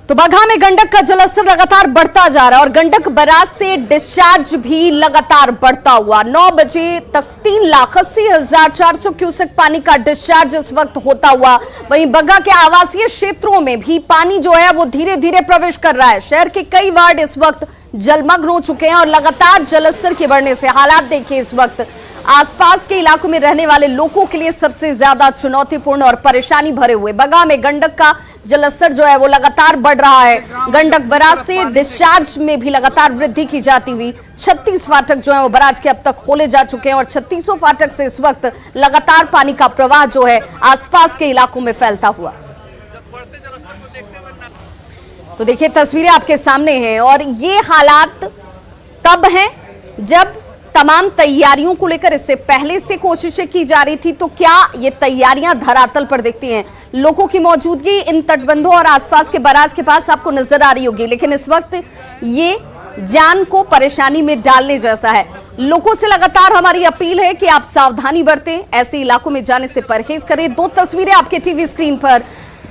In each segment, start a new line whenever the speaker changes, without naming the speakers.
तो बगहा में गंडक का जलस्तर लगातार बढ़ता जा रहा है और गंडक बराज से डिस्चार्ज भी लगातार बढ़ता हुआ 9 बजे तक 3,80,400 क्यूसेक पानी का डिस्चार्ज इस वक्त होता हुआ। वहीं बगहा के आवासीय क्षेत्रों में भी पानी जो है वो धीरे धीरे प्रवेश कर रहा है। शहर के कई वार्ड इस वक्त जलमग्न हो चुके हैं और लगातार जलस्तर के बढ़ने से हालात देखिए इस वक्त आसपास के इलाकों में रहने वाले लोगों के लिए सबसे ज्यादा चुनौतीपूर्ण और परेशानी भरे हुए। बगहा में गंडक का जलस्तर जो है वो लगातार बढ़ रहा है। गंडक बराज से डिस्चार्ज में भी लगातार वृद्धि की जाती हुई 36 फाटक जो है वो बराज के अब तक खोले जा चुके हैं और 36 फाटक से इस वक्त लगातार पानी का प्रवाह जो है आसपास के इलाकों में फैलता हुआ। तो देखिए तस्वीरें आपके सामने हैं और ये हालात तब हैं जब तमाम तैयारियों को लेकर इससे पहले से कोशिशें की जा रही थी। तो क्या ये तैयारियां धरातल पर दिखती हैं? लोगों की मौजूदगी इन तटबंधों और आसपास के बराज के पास आपको नजर आ रही होगी, लेकिन इस वक्त ये जान को परेशानी में डालने जैसा है। लोगों से लगातार हमारी अपील है कि आप सावधानी बरतें, ऐसे इलाकों में जाने से परहेज करें। 2 तस्वीरें आपके टीवी स्क्रीन पर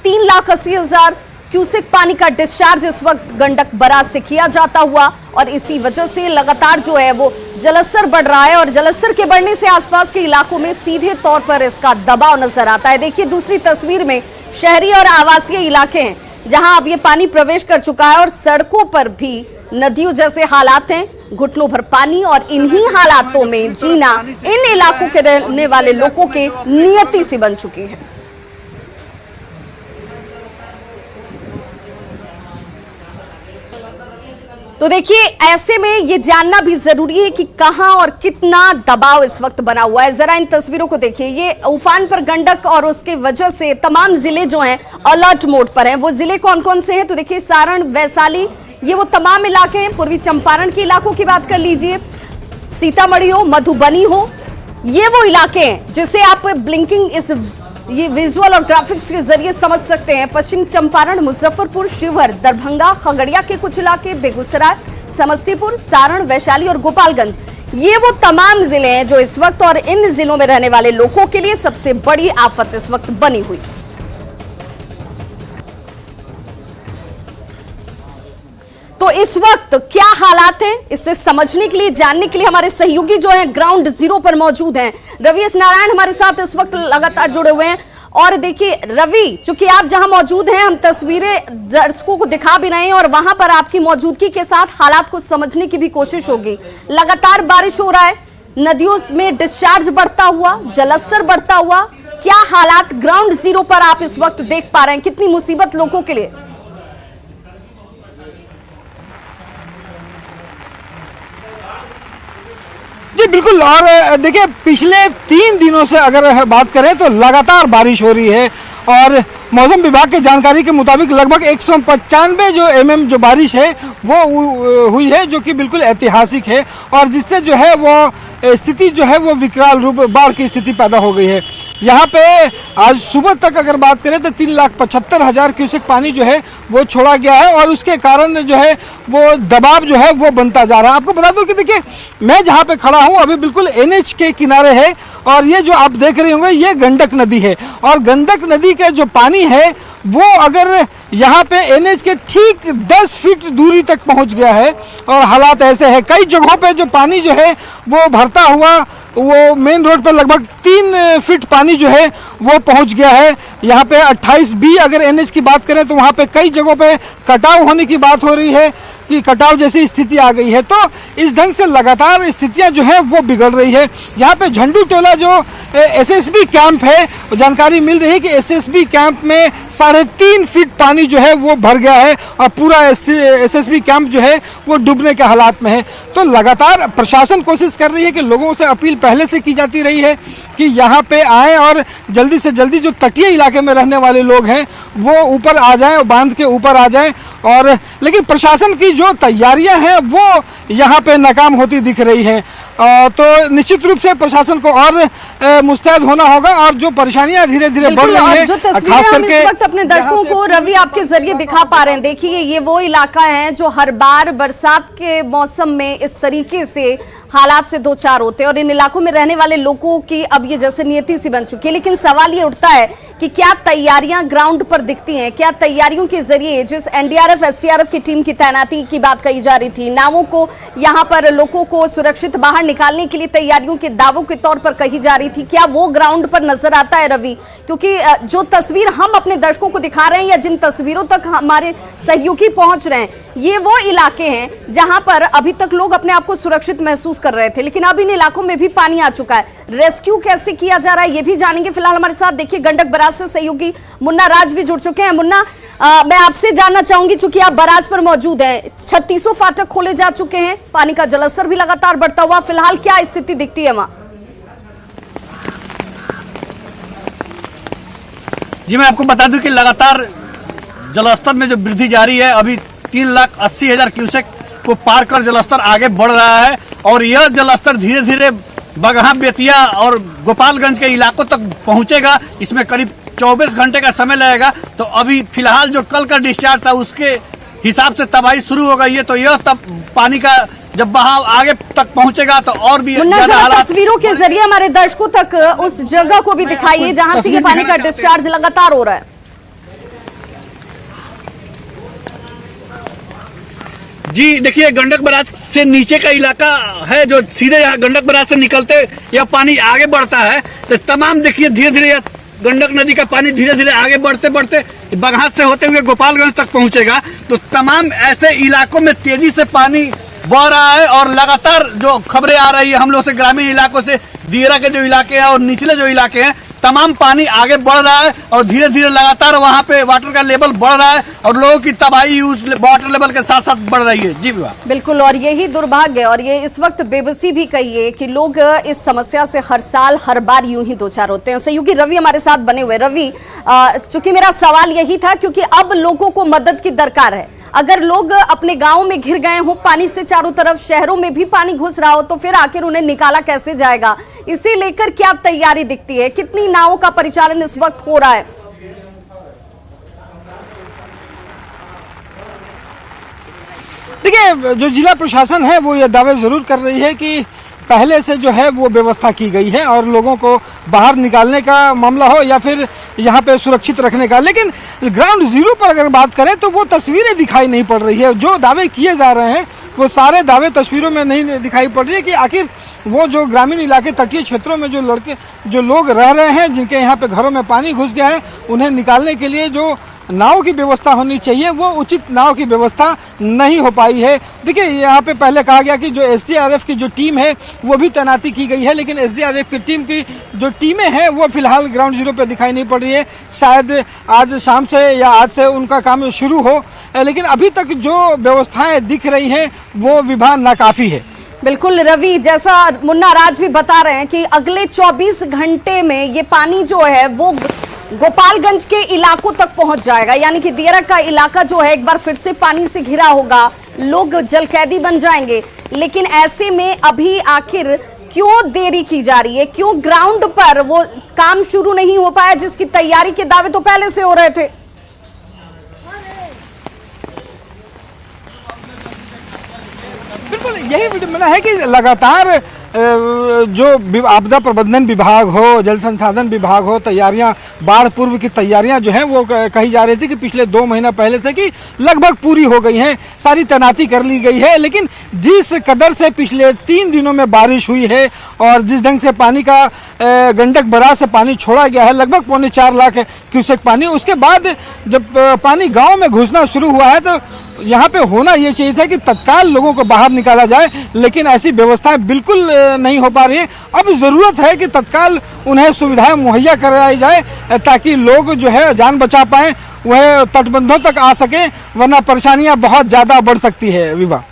3,80,000 क्यूसेक पानी का डिस्चार्ज इस वक्त गंडक बराज से किया जाता हुआ और इसी वजह से लगातार जो है वो जलस्तर बढ़ रहा है और जलस्तर के बढ़ने से आसपास के इलाकों में सीधे तौर पर इसका दबाव नजर आता है। देखिए दूसरी तस्वीर में शहरी और आवासीय इलाके हैं जहां अब ये पानी प्रवेश कर चुका है और सड़कों पर भी नदियों जैसे हालात हैं, घुटनों भर पानी और इन्हीं हालातों में जीना इन इलाकों के रहने वाले लोगों के नियति सी बन चुकी है। तो देखिए ऐसे में ये जानना भी जरूरी है कि कहां और कितना दबाव इस वक्त बना हुआ है। जरा इन तस्वीरों को देखिए, ये उफान पर गंडक और उसके वजह से तमाम जिले जो हैं अलर्ट मोड पर हैं। वो जिले कौन कौन से हैं? तो देखिए सारण, वैशाली, ये वो तमाम इलाके हैं। पूर्वी चंपारण के इलाकों की बात कर लीजिए, सीतामढ़ी हो, मधुबनी हो, ये वो इलाके हैं जिसे आप ब्लिंकिंग इस ये विजुअल और ग्राफिक्स के जरिए समझ सकते हैं। पश्चिम चंपारण, मुजफ्फरपुर, शिवहर, दरभंगा, खगड़िया के कुछ इलाके, बेगूसराय, समस्तीपुर, सारण, वैशाली और गोपालगंज, ये वो तमाम जिले हैं जो इस वक्त और इन जिलों में रहने वाले लोगों के लिए सबसे बड़ी आफत इस वक्त बनी हुई। तो इस वक्त क्या हालात हैं, इससे समझने के लिए, जानने के लिए हमारे सहयोगी जो हैं ग्राउंड जीरो पर मौजूद हैं। रवि एस नारायण हमारे साथ इस वक्त लगातार जुड़े हुए हैं। और देखिए रवि, चूंकि आप जहां मौजूद हैं, हम तस्वीरें दर्शकों को दिखा भी रहे हैं और वहां पर आपकी मौजूदगी के साथ हालात को समझने की भी कोशिश होगी। लगातार बारिश हो रहा है, नदियों में डिस्चार्ज बढ़ता हुआ, जलस्तर बढ़ता हुआ, क्या हालात ग्राउंड जीरो पर आप इस वक्त देख पा रहे हैं? कितनी मुसीबत लोगों के लिए?
जी बिल्कुल। और देखिए पिछले 3 दिनों से अगर बात करें तो लगातार बारिश हो रही है और मौसम विभाग की जानकारी के मुताबिक लगभग 195 जो mm जो बारिश है वो हुई है, जो कि बिल्कुल ऐतिहासिक है और जिससे जो है वो स्थिति जो है वो विकराल रूप बाढ़ की स्थिति पैदा हो गई है। यहाँ पे आज सुबह तक अगर बात करें तो 3,75,000 क्यूसेक पानी जो है वो छोड़ा गया है और उसके कारण जो है वो दबाव जो है वो बनता जा रहा है। आपको बता दूं कि देखिए मैं जहाँ पे खड़ा हूँ अभी बिल्कुल NH के किनारे है और ये जो आप देख रहे होंगे ये गंडक नदी है और गंडक नदी का जो पानी है वो अगर यहाँ पे NH के ठीक 10 फीट दूरी तक पहुँच गया है और हालात ऐसे है। कई जगहों पे जो पानी जो है वो भरता हुआ वो मेन रोड पर लगभग 3 फीट पानी जो है वो पहुंच गया है। यहाँ पे 28B अगर NH की बात करें तो वहाँ पे कई जगहों पे कटाव होने की बात हो रही है कि कटाव जैसी स्थिति आ गई है। तो इस ढंग से लगातार स्थितियां जो है वो बिगड़ रही है। यहाँ पे झंडू टोला जो SSB कैंप है, जानकारी मिल रही है कि SSB कैंप में 3.5 फीट पानी जो है वो भर गया है और पूरा SSB कैंप जो है वो डूबने के हालात में है। तो लगातार प्रशासन कोशिश कर रही है कि लोगों से अपील पहले से की जाती रही है कि यहाँ पे आए और जल्दी से जल्दी जो तटीय इलाके में रहने वाले लोग हैं वो ऊपर आ जाएं, बांध के ऊपर आ जाएं। और लेकिन प्रशासन की जो तैयारियां हैं वो यहाँ पे नाकाम होती दिख रही हैं। तो निश्चित रूप से प्रशासन को और मुस्तैद होना होगा और जो परेशानियां धीरे धीरे बढ़ रही हैं,
जो तस्वीरें हम इस वक्त अपने दर्शकों को रवि आपके जरिए दिखा पा रहे हैं, देखिए ये वो इलाका है जो हर बार बरसात के मौसम में इस तरीके से हालात से दो चार होते हैं और इन इलाकों में रहने वाले लोगों की अब ये जैसे नियति सी बन चुकी है। लेकिन सवाल ये उठता है कि क्या तैयारियां ग्राउंड पर दिखती हैं? क्या तैयारियों के जरिए जिस एनडीआरएफ एसडीआरएफ की टीम की तैनाती की बात कही जा रही थी, नावों को यहां पर लोगों को सुरक्षित बाहर निकालने के लिए तैयारियों के दावों के तौर पर कही जा रही थी, क्या वो ग्राउंड पर नजर आता है रवि? क्योंकि जो तस्वीर हम अपने दर्शकों को दिखा रहे हैं या जिन तस्वीरों तक हमारे सहयोगी पहुंच रहे हैं, ये वो इलाके हैं जहां पर अभी तक लोग अपने आप को सुरक्षित महसूस कर रहे थे, लेकिन अब इन इलाकों में भी पानी आ चुका है। रेस्क्यू कैसे किया जा रहा है ये भी जानेंगे। फिलहाल हमारे साथ देखिए गंडक बराज से सहयोगी मुन्ना राज भी जुड़ चुके हैं। मुन्ना, मैं आपसे जानना चाहूंगी, चूंकि आप बराज पर मौजूद हैं, 3600 फाटक खोले जा चुके हैं, पानी का जलस्तर भी लगातार बढ़ता हुआ, फिलहाल क्या स्थिति दिखती है वहां?
जी मैं आपको बता दूं कि लगातार जलस्तर में जो वृद्धि जारी है, अभी 3,80,000 क्यूसेक को पार कर जलस्तर आगे बढ़ रहा है और यह जलस्तर धीरे धीरे बगहा, बेतिया और गोपालगंज के इलाकों तक पहुंचेगा। इसमें करीब 24 घंटे का समय लगेगा। तो अभी फिलहाल जो कल का डिस्चार्ज था उसके हिसाब से तबाही शुरू हो गई है, तो यह तब पानी का जब बहाव आगे तक पहुंचेगा तो और भी
तस्वीरों के जरिए हमारे दर्शकों तक उस जगह को भी दिखाइए जहां से ये पानी का डिस्चार्ज लगातार हो रहा है।
जी देखिए, गंडक बराज से नीचे का इलाका है जो सीधे यहाँ गंडक बराज से निकलते यह पानी आगे बढ़ता है, तो तमाम देखिए धीरे धीरे गंडक नदी का पानी धीरे धीरे आगे बढ़ते बढ़ते बगहा से होते हुए गोपालगंज तक पहुंचेगा। तो तमाम ऐसे इलाकों में तेजी से पानी बह रहा है और लगातार जो खबरें आ रही है हम लोग से ग्रामीण इलाकों से, दियरा के जो इलाके हैं और निचले जो इलाके हैं, तमाम पानी आगे बढ़ रहा है और धीरे धीरे लगातार वहां पे वाटर का लेवल बढ़ रहा है और लोगों की तबाही उस वाटर लेवल के साथ साथ बढ़ रही है। जी
बिल्कुल, और यही दुर्भाग्य और ये इस वक्त बेबसी भी कहिए कि लोग इस समस्या से हर साल हर बार यूं ही दो चार होते हैं। सहयोगी रवि हमारे साथ बने हुए। रवि, चूंकि मेरा सवाल यही था, क्योंकि अब लोगों को मदद की दरकार है। अगर लोग अपने गांव में घिर गए हो, पानी से चारों तरफ शहरों में भी पानी घुस रहा हो, तो फिर आखिर उन्हें निकाला कैसे जाएगा? इसे लेकर क्या तैयारी दिखती है? कितनी नावों का परिचालन इस वक्त हो रहा है?
देखिए, जो जिला प्रशासन है वो ये दावे जरूर कर रही है कि पहले से जो है वो व्यवस्था की गई है और लोगों को बाहर निकालने का मामला हो या फिर यहाँ पे सुरक्षित रखने का, लेकिन ग्राउंड जीरो पर अगर बात करें तो वो तस्वीरें दिखाई नहीं पड़ रही है। जो दावे किए जा रहे हैं वो सारे दावे तस्वीरों में नहीं दिखाई पड़ रही है कि आखिर वो जो ग्रामीण इलाके, तटीय क्षेत्रों में जो लोग रह रहे हैं, जिनके यहाँ पे घरों में पानी घुस गया है, उन्हें निकालने के लिए जो नाव की व्यवस्था होनी चाहिए वो उचित नाव की व्यवस्था नहीं हो पाई है। देखिए, यहाँ पे पहले कहा गया कि जो एसडीआरएफ की जो टीम है वो भी तैनाती की गई है, लेकिन एसडीआरएफ की टीम की जो टीमें हैं वो फिलहाल ग्राउंड जीरो पे दिखाई नहीं पड़ रही है। शायद आज शाम से या आज से उनका काम शुरू हो, लेकिन अभी तक जो व्यवस्थाएं दिख रही हैं वो विभाग नाकाफी है।
बिल्कुल रवि, जैसा मुन्ना राज भी बता रहे हैं कि अगले 24 घंटे में ये पानी जो है वो गोपालगंज के इलाकों तक पहुंच जाएगा, यानी कि दियरा का इलाका जो है एक बार फिर से पानी से घिरा होगा, लोग जलकैदी बन जाएंगे। लेकिन ऐसे में अभी आखिर क्यों देरी की जा रही है? क्यों ग्राउंड पर वो काम शुरू नहीं हो पाया जिसकी तैयारी के दावे तो पहले से हो रहे थे?
बिल्कुल यही विडंबना है कि लगातार जो आपदा प्रबंधन विभाग हो, जल संसाधन विभाग हो, तैयारियां, बाढ़ पूर्व की तैयारियां जो हैं वो कही जा रही थी कि पिछले 2 महीना पहले से कि लगभग पूरी हो गई हैं, सारी तैनाती कर ली गई है। लेकिन जिस कदर से पिछले 3 दिनों में बारिश हुई है और जिस ढंग से पानी का गंडक बराज से पानी छोड़ा गया है, लगभग 4.25 लाख क्यूसेक पानी, उसके बाद जब पानी गाँव में घुसना शुरू हुआ है तो यहाँ पे होना ये चाहिए था कि तत्काल लोगों को बाहर निकाला जाए, लेकिन ऐसी व्यवस्थाएं बिल्कुल नहीं हो पा रही है। अब जरूरत है कि तत्काल उन्हें सुविधाएं मुहैया कराई जाए ताकि लोग जो है जान बचा पाएं, वह तटबंधों तक आ सके, वरना परेशानियां बहुत ज्यादा बढ़ सकती है। विभा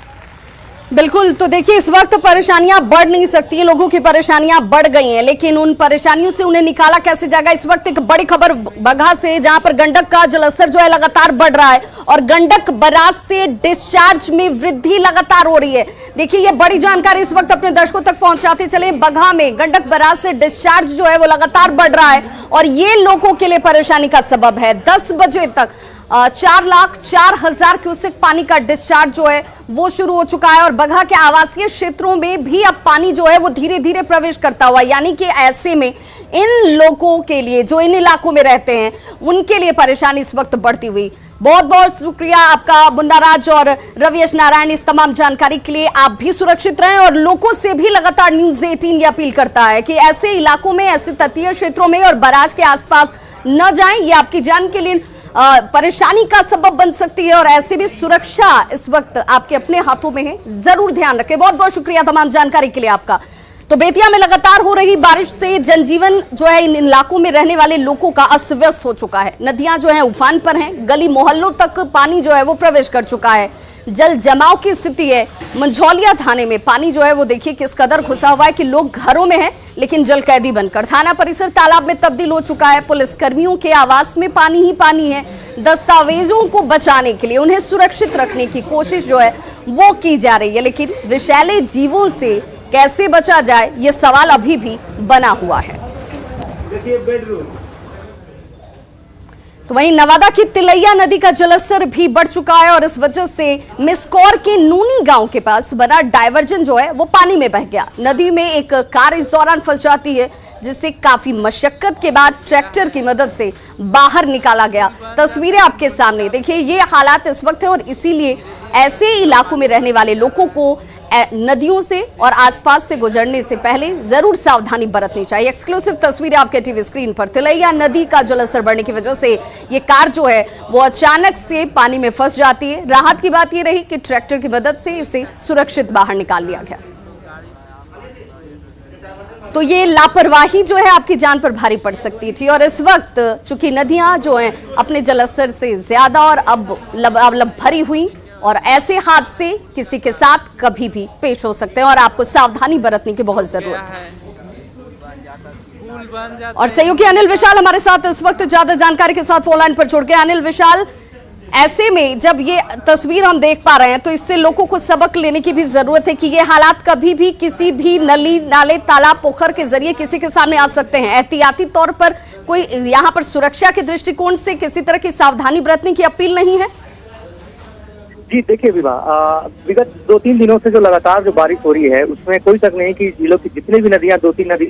बिल्कुल। तो देखिए, इस वक्त परेशानियां बढ़ नहीं सकती है, लोगों की परेशानियां बढ़ गई हैं, लेकिन उन परेशानियों से उन्हें निकाला कैसे जाएगा। इस वक्त एक बड़ी खबर बगहा से, जहां पर गंडक का जलस्तर जो है लगातार बढ़ रहा है और गंडक बराज से डिस्चार्ज में वृद्धि लगातार हो रही है। देखिए, ये बड़ी जानकारी इस वक्त अपने दर्शकों तक पहुंचाते चले। बगहा में गंडक बराज से डिस्चार्ज जो है वो लगातार बढ़ रहा है और ये लोगों के लिए परेशानी का सबब है। 10 बजे तक 4,04,000 क्यूसेक पानी का डिस्चार्ज जो है वो शुरू हो चुका है और बगहा के आवासीय क्षेत्रों में भी अब पानी जो है वो धीरे धीरे प्रवेश करता हुआ, यानी कि ऐसे में इन लोगों के लिए जो इन इलाकों में रहते हैं उनके लिए परेशानी इस वक्त बढ़ती हुई। बहुत बहुत शुक्रिया आपका मुन्ना राज और रविश नारायण, इस तमाम जानकारी के लिए। आप भी सुरक्षित रहें और लोगों से भी लगातार न्यूज़ 18 ये अपील करता है कि ऐसे इलाकों में, ऐसे तटीय क्षेत्रों में और बराज के आसपास न जाएं। ये आपकी जान के लिए परेशानी का सबब बन सकती है और ऐसे भी सुरक्षा इस वक्त आपके अपने हाथों में है, जरूर ध्यान रखें। बहुत बहुत शुक्रिया तमाम जानकारी के लिए आपका। तो बेतिया में लगातार हो रही बारिश से जनजीवन जो है इन इलाकों में रहने वाले लोगों का अस्त व्यस्त हो चुका है। नदियां जो है उफान पर हैं, गली मोहल्लों तक पानी जो है वो प्रवेश कर चुका है, जल जमाव की स्थिति है। मंझौलिया थाने में पानी जो है वो देखिए किस कदर घुसा हुआ है कि लोग घरों में हैं लेकिन जल कैदी बनकर। थाना परिसर तालाब में तब्दील हो चुका है। पुलिस कर्मियों के आवास में पानी ही पानी है। दस्तावेजों को बचाने के लिए, उन्हें सुरक्षित रखने की कोशिश जो है वो की जा रही है, लेकिन विषैले जीवों से कैसे बचा जाए ये सवाल अभी भी बना हुआ है। तो वहीं नवादा की तिलैया नदी का जलस्तर भी बढ़ चुका है और इस वजह से मिसकौर के नूनी गांव के पास बना डायवर्जन जो है वो पानी में बह गया। नदी में एक कार इस दौरान फंस जाती है, जिससे काफी मशक्कत के बाद ट्रैक्टर की मदद से बाहर निकाला गया। तस्वीरें आपके सामने देखिए, ये हालात इस वक्त है और इसीलिए ऐसे इलाकों में रहने वाले लोगों को नदियों से और आसपास से गुजरने से पहले जरूर सावधानी बरतनी चाहिए। एक्सक्लूसिव तस्वीरें आपके टीवी स्क्रीन पर। तिलैया नदी का जलस्तर बढ़ने की वजह से ये कार जो है वो अचानक से पानी में फंस जाती है। राहत की बात ये रही कि ट्रैक्टर की मदद से इसे सुरक्षित बाहर निकाल लिया गया। तो ये लापरवाही जो है आपकी जान पर भारी पड़ सकती थी और इस वक्त चूंकि नदियां जो हैं अपने जलस्तर से ज्यादा और अब लब भरी हुई और ऐसे हादसे किसी के साथ कभी भी पेश हो सकते हैं और आपको सावधानी बरतने की बहुत जरूरत है। और सहयोगी अनिल विशाल हमारे साथ इस वक्त ज्यादा जानकारी के साथ फोन लाइन पर जुड़ गए। अनिल विशाल, ऐसे में जब ये तस्वीर हम देख पा रहे हैं तो इससे लोगों को सबक लेने की भी जरूरत है कि ये हालात कभी भी किसी भी नली, नाले, तालाब, पोखर के जरिए किसी के सामने आ सकते हैं। एहतियाती तौर पर कोई यहाँ पर सुरक्षा के दृष्टिकोण से किसी तरह की सावधानी बरतने की अपील नहीं है?
जी देखिए विगत 2-3 दिनों से जो लगातार जो बारिश हो रही है उसमें कोई शक नहीं कि जिलों की जितनी भी नदियां 2-3 नदी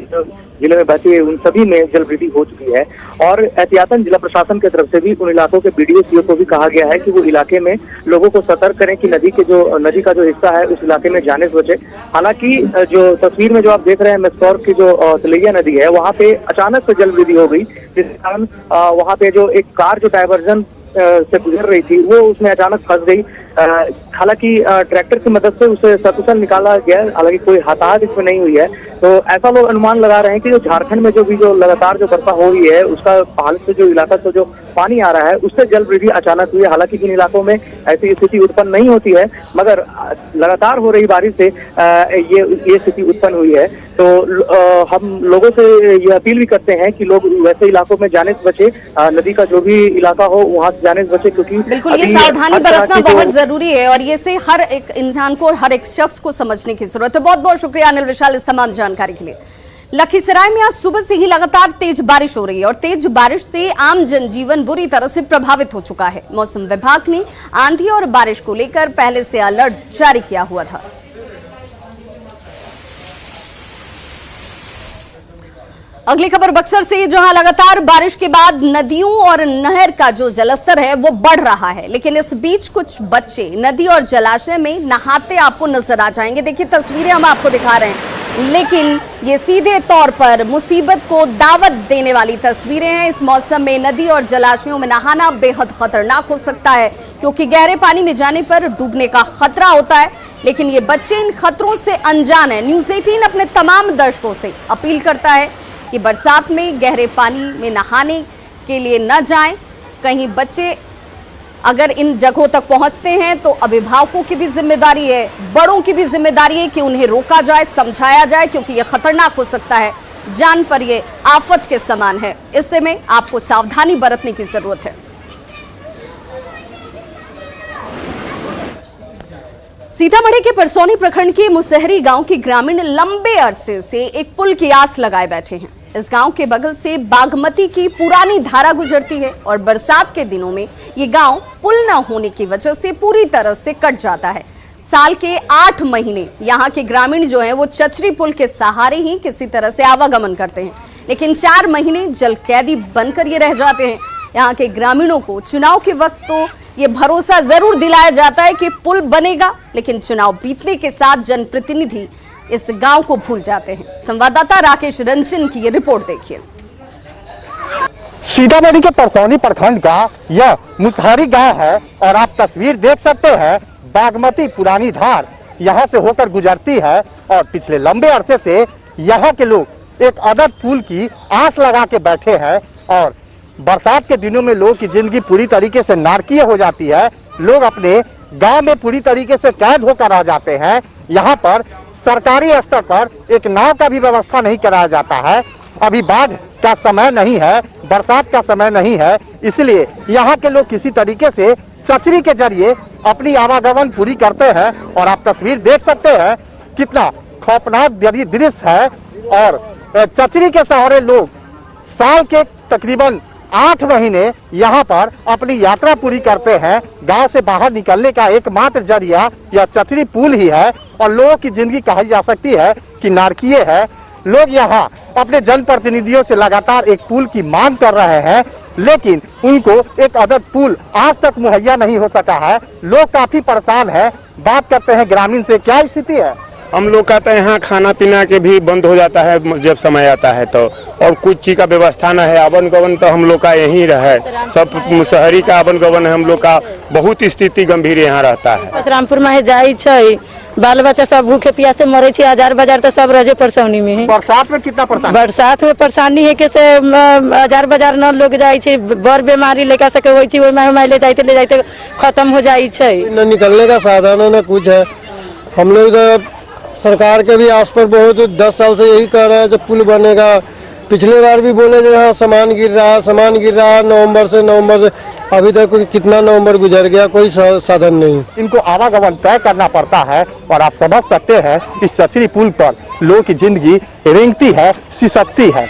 जिले में बहती है उन सभी में जल वृद्धि हो चुकी है और एहतियातन जिला प्रशासन की तरफ से भी उन इलाकों के बीडीओ सीओ को भी कहा गया है कि वो इलाके में लोगों को सतर्क करें कि नदी का जो हिस्सा है उस इलाके में जाने से बचे। हालांकि जो तस्वीर में जो आप देख रहे हैं मिसकौर की जो तिलैया नदी है वहाँ पे अचानक से जल वृद्धि हो गई, जिस कारण वहाँ पे जो एक कार जो डायवर्जन से गुजर रही थी वो उसमें अचानक फंस गई। हालांकि ट्रैक्टर की मदद से उसे सकुशल निकाला गया, हालांकि कोई हताहत इसमें नहीं हुई है। तो ऐसा लोग अनुमान लगा रहे हैं कि जो झारखंड में जो लगातार जो वर्षा हो रही है उसका पहाड़ से जो इलाका से जो पानी आ रहा है उससे जल वृद्धि अचानक हुई है। हालांकि इन इलाकों में ऐसी स्थिति उत्पन्न नहीं होती है, मगर लगातार हो रही बारिश से ये स्थिति उत्पन्न हुई है। तो हम लोगों से ये अपील भी करते हैं कि लोग वैसे इलाकों में जाने से बचे, नदी का जो भी इलाका हो वहां से जाने से बचे, क्योंकि
बिल्कुल ये सावधानी बरतना बहुत जरूरी है और ये से हर एक इंसान को, हर एक शख्स को समझने की जरूरत है। बहुत बहुत शुक्रिया अनिल विशाल इस तमाम जानकारी के लिए। लखीसराय में आज सुबह से ही लगातार तेज बारिश हो रही है और तेज बारिश से आम जनजीवन बुरी तरह से प्रभावित हो चुका है। मौसम विभाग ने आंधी और बारिश को लेकर पहले से अलर्ट जारी किया हुआ था। अगली खबर बक्सर से, जहां लगातार बारिश के बाद नदियों और नहर का जो जलस्तर है वो बढ़ रहा है, लेकिन इस बीच कुछ बच्चे नदी और जलाशय में नहाते आपको नजर आ जाएंगे। देखिए तस्वीरें हम आपको दिखा रहे हैं, लेकिन ये सीधे तौर पर मुसीबत को दावत देने वाली तस्वीरें हैं। इस मौसम में नदी और जलाशयों में नहाना बेहद खतरनाक हो सकता है, क्योंकि गहरे पानी में जाने पर डूबने का खतरा होता है, लेकिन ये बच्चे इन खतरों से अनजान है। न्यूज़ 18 अपने तमाम दर्शकों से अपील करता है कि बरसात में गहरे पानी में नहाने के लिए न जाएं। कहीं बच्चे अगर इन जगहों तक पहुंचते हैं तो अभिभावकों की भी जिम्मेदारी है, बड़ों की भी जिम्मेदारी है कि उन्हें रोका जाए, समझाया जाए, क्योंकि यह खतरनाक हो सकता है, जान पर यह आफत के समान है। इससे में आपको सावधानी बरतने की जरूरत है। सीतामढ़ी के परसौनी प्रखंड के मुसहरी गांव के ग्रामीण लंबे अरसे से एक पुल की आस लगाए बैठे हैं। इस गांव के बगल से बागमती की पुरानी धारा गुजरती है और बरसात के दिनों में ये गांव पुल न होने की वजह से पूरी तरह से कट जाता है। साल के 8 महीने यहाँ के ग्रामीण जो हैं वो चचरी पुल के सहारे ही किसी तरह से आवागमन करते हैं, लेकिन 4 महीने जल कैदी बनकर ये रह जाते हैं। यहाँ के ग्रामीणों को चुनाव के वक्त तो ये भरोसा जरूर दिलाया जाता है कि पुल बनेगा, लेकिन चुनाव बीतने के साथ जनप्रतिनिधि इस गांव को भूल जाते हैं। संवाददाता राकेश रंजन की ये रिपोर्ट देखिए।
सीतामढ़ी के परसौनी प्रखंड का यह मुसहरी गांव है और आप तस्वीर देख सकते हैं। बागमती पुरानी धार यहां से होकर गुजरती है और पिछले लंबे अरसे से यहां के लोग एक अदद पुल की आस लगा के बैठे हैं और बरसात के दिनों में लोगों की जिंदगी पूरी तरीके से नारकीय हो जाती है। लोग अपने गांव में पूरी तरीके से कैद होकर रह जाते हैं। यहाँ पर सरकारी स्तर पर एक नाव का भी व्यवस्था नहीं कराया जाता है। अभी बाढ़ का समय नहीं है, बरसात का समय नहीं है, इसलिए यहाँ के लोग किसी तरीके से चचरी के जरिए अपनी आवागमन पूरी करते हैं और आप तस्वीर देख सकते हैं कितना खौफनाक दृश्य है। और चचरी के सहारे लोग साल के तकरीबन 8 महीने यहाँ पर अपनी यात्रा पूरी करते हैं। गांव से बाहर निकलने का एकमात्र जरिया यह चचरी पुल ही है और लोगों की जिंदगी कही जा सकती है कि नारकीय है। लोग यहाँ अपने जनप्रतिनिधियों से लगातार एक पुल की मांग कर रहे हैं, लेकिन उनको एक अदद पुल आज तक मुहैया नहीं हो सका है। लोग काफी परेशान है। बात करते हैं ग्रामीण से, क्या स्थिति है?
हम लोग का तो यहाँ खाना पीना के भी बंद हो जाता है जब समय आता है तो, और कुछ चीज का व्यवस्था न है। आवन गवन तो हम लोग का यहीं रहे, सब मुसहरी का आवन गवन है। हम लोग का बहुत स्थिति गंभीर यहाँ रहता है।
रामपुर में जाई छै, बाल बच्चा सब भूखे प्यासे मरे छे। हजार बाजार तो सब रजे परसौनी में है।
बरसात में कितना परेशानी?
बरसात में परेशानी है कि से हजार बाजार न लोग जाई छे, बड़ बीमारी लेकर सके होई छे, ओइ में ले जाते खत्म हो जाई छे।
न निकलने का साधन न कुछ है। हम लोग सरकार के भी आस पर बहुत 10 साल से यही कह रहे हैं जब पुल बनेगा। पिछले बार भी बोले जो यहाँ सामान गिर रहा है नवंबर से अभी तक कितना नवंबर गुजर गया, कोई साधन नहीं।
इनको आवागमन तय करना पड़ता है और आप समझ सकते हैं इस चचरी पुल पर लोगों की जिंदगी रेंगती है, सिसकती है।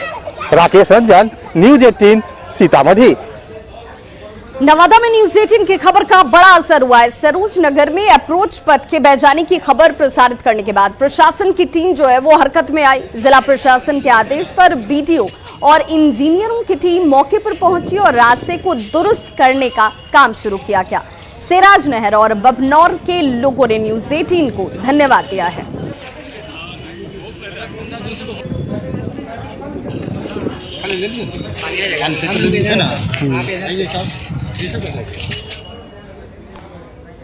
राकेश रंजन, न्यूज 18 सीतामढ़ी।
नवादा में न्यूज 18 की खबर का बड़ा असर हुआ है। सरोज नगर में अप्रोच पथ के बह जाने की खबर प्रसारित करने के बाद प्रशासन की टीम जो है वो हरकत में आई। जिला प्रशासन के आदेश पर बीडीओ और इंजीनियरों की टीम मौके पर पहुंची और रास्ते को दुरुस्त करने का काम शुरू किया गया। सिराज नहर और बभनौर के लोगों ने न्यूज 18 को धन्यवाद दिया है।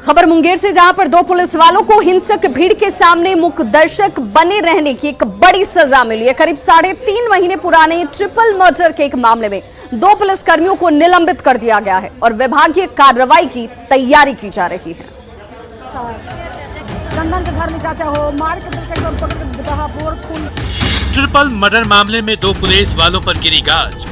खबर मुंगेर से, जहां पर 2 पुलिस वालों को हिंसक भीड़ के सामने मूक दर्शक बने रहने की एक बड़ी सजा मिली है। करीब 3.5 महीने पुराने ट्रिपल मर्डर के एक मामले में 2 पुलिस कर्मियों को निलंबित कर दिया गया है और विभागीय कार्रवाई की तैयारी की जा रही है।
ट्रिपल मर्डर मामले में 2 पुलिस वालों पर गिरी गाज।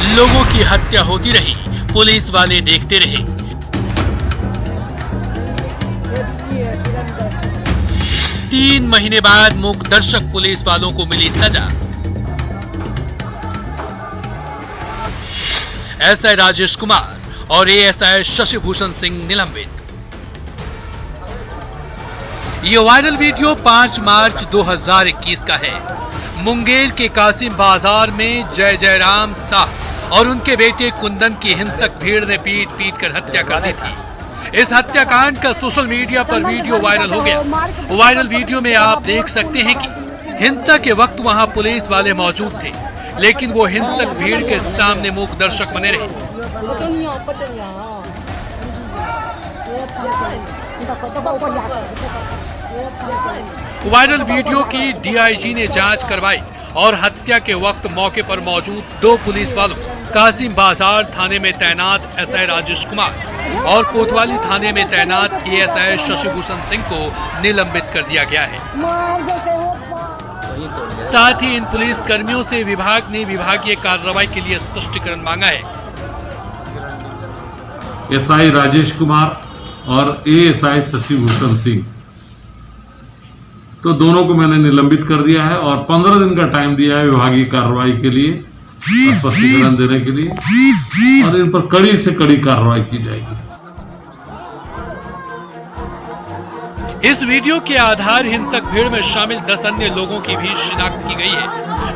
लोगों की हत्या होती रही, पुलिस वाले देखते रहे। तीन महीने बाद मूक दर्शक पुलिस वालों को मिली सजा। एसआई राजेश कुमार और एएसआई शशिभूषण सिंह निलंबित। ये वायरल वीडियो 5 मार्च 2021 का है। मुंगेर के कासिम बाजार में जय जयराम साह और उनके बेटे कुंदन की हिंसक भीड़ ने पीट पीट कर हत्या कर दी थी। इस हत्याकांड का सोशल मीडिया पर वीडियो वायरल हो गया। वायरल वीडियो में आप देख सकते हैं कि हिंसा के वक्त वहां पुलिस वाले मौजूद थे, लेकिन वो हिंसक भीड़ के सामने मूक दर्शक बने रहे। वायरल वीडियो की डीआईजी ने जांच करवाई और हत्या के वक्त मौके पर मौजूद 2 पुलिस वालों कासिम बाजार थाने में तैनात एसआई राजेश कुमार और कोतवाली थाने में तैनात एएसआई शशिभूषण सिंह को निलंबित कर दिया गया है। साथ ही इन पुलिस कर्मियों से विभाग ने विभागीय कार्रवाई के लिए स्पष्टीकरण मांगा है।
एसआई राजेश कुमार और एएसआई शशिभूषण सिंह, तो दोनों को मैंने निलंबित कर दिया है और 15 दिन का टाइम दिया है विभागीय कार्रवाई के लिए, स्पष्टीकरण देने के लिए, और इन पर कड़ी से कड़ी कार्रवाई की जाएगी।
इस वीडियो के आधार हिंसक भीड़ में शामिल 10 अन्य लोगों की भी शिनाख्त की गई है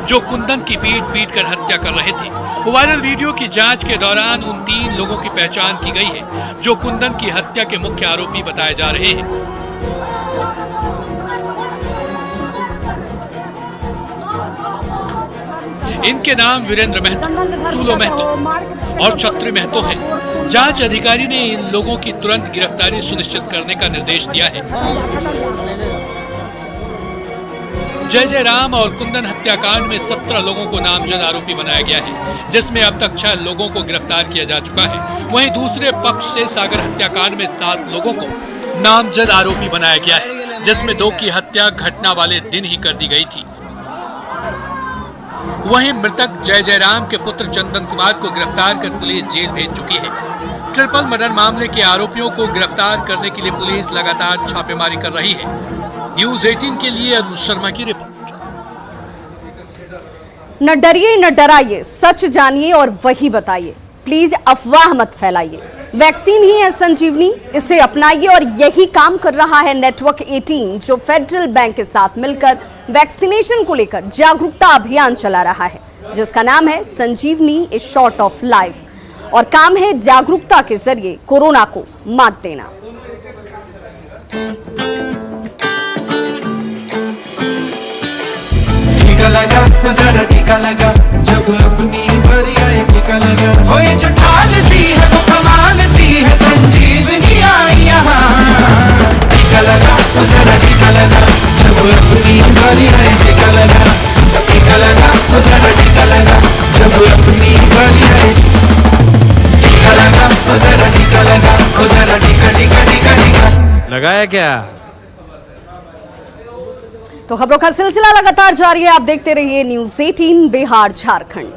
जो कुंदन की पीट कर हत्या कर रहे थे। वायरल वीडियो की जांच के दौरान उन 3 लोगों की पहचान की गई है जो कुंदन की हत्या के मुख्य आरोपी बताए जा रहे हैं। इनके नाम वीरेंद्र महतो, सूलो महतो और छत्री महतो हैं। जांच अधिकारी ने इन लोगों की तुरंत गिरफ्तारी सुनिश्चित करने का निर्देश दिया है। जय राम और कुंदन हत्याकांड में 17 लोगों को नामजद आरोपी बनाया गया है, जिसमें अब तक 6 लोगों को गिरफ्तार किया जा चुका है। वहीं दूसरे पक्ष से सागर हत्याकांड में 7 लोगों को नामजद आरोपी बनाया गया है, जिसमें 2 की हत्या घटना वाले दिन ही कर दी गई थी। वहीं मृतक जय राम के पुत्र चंदन कुमार को गिरफ्तार कर पुलिस जेल भेज चुकी है। ट्रिपल मर्डर मामले के आरोपियों को गिरफ्तार करने के लिए पुलिस लगातार छापेमारी कर रही है। न्यूज़ 18 के लिए अरुण शर्मा की रिपोर्ट।
न डरिए न डराइए, सच जानिए और वही बताइए। प्लीज अफवाह मत फैलाइए। वैक्सीन ही है संजीवनी, इसे अपनाइए। और यही काम कर रहा है नेटवर्क 18, जो फेडरल बैंक के साथ मिलकर वैक्सीनेशन को लेकर जागरूकता अभियान चला रहा है, जिसका नाम है संजीवनी इज शॉर्ट ऑफ लाइफ। और काम है जागरूकता के जरिए कोरोना को मात देना।
टीका लगा तो जरा टीका लगा, जब अपनी बारी आए टीका लगा। हो ये जो ढाल सी है वो कमाल सी है, संजीवनी आई यहाँ। टीका लगा तो जरा टीका लगा, जब अपनी बारी आए टीका लगा। टीका लगा तो जरा टीका लगा, जब अपनी बारी आए। टीका लगा तो जरा टीका लगा, तो जरा टीका टीका टीका टीका लगाया क्या?
तो खबरों का सिलसिला लगातार जारी है। आप देखते रहिए न्यूज़ 18 बिहार झारखंड।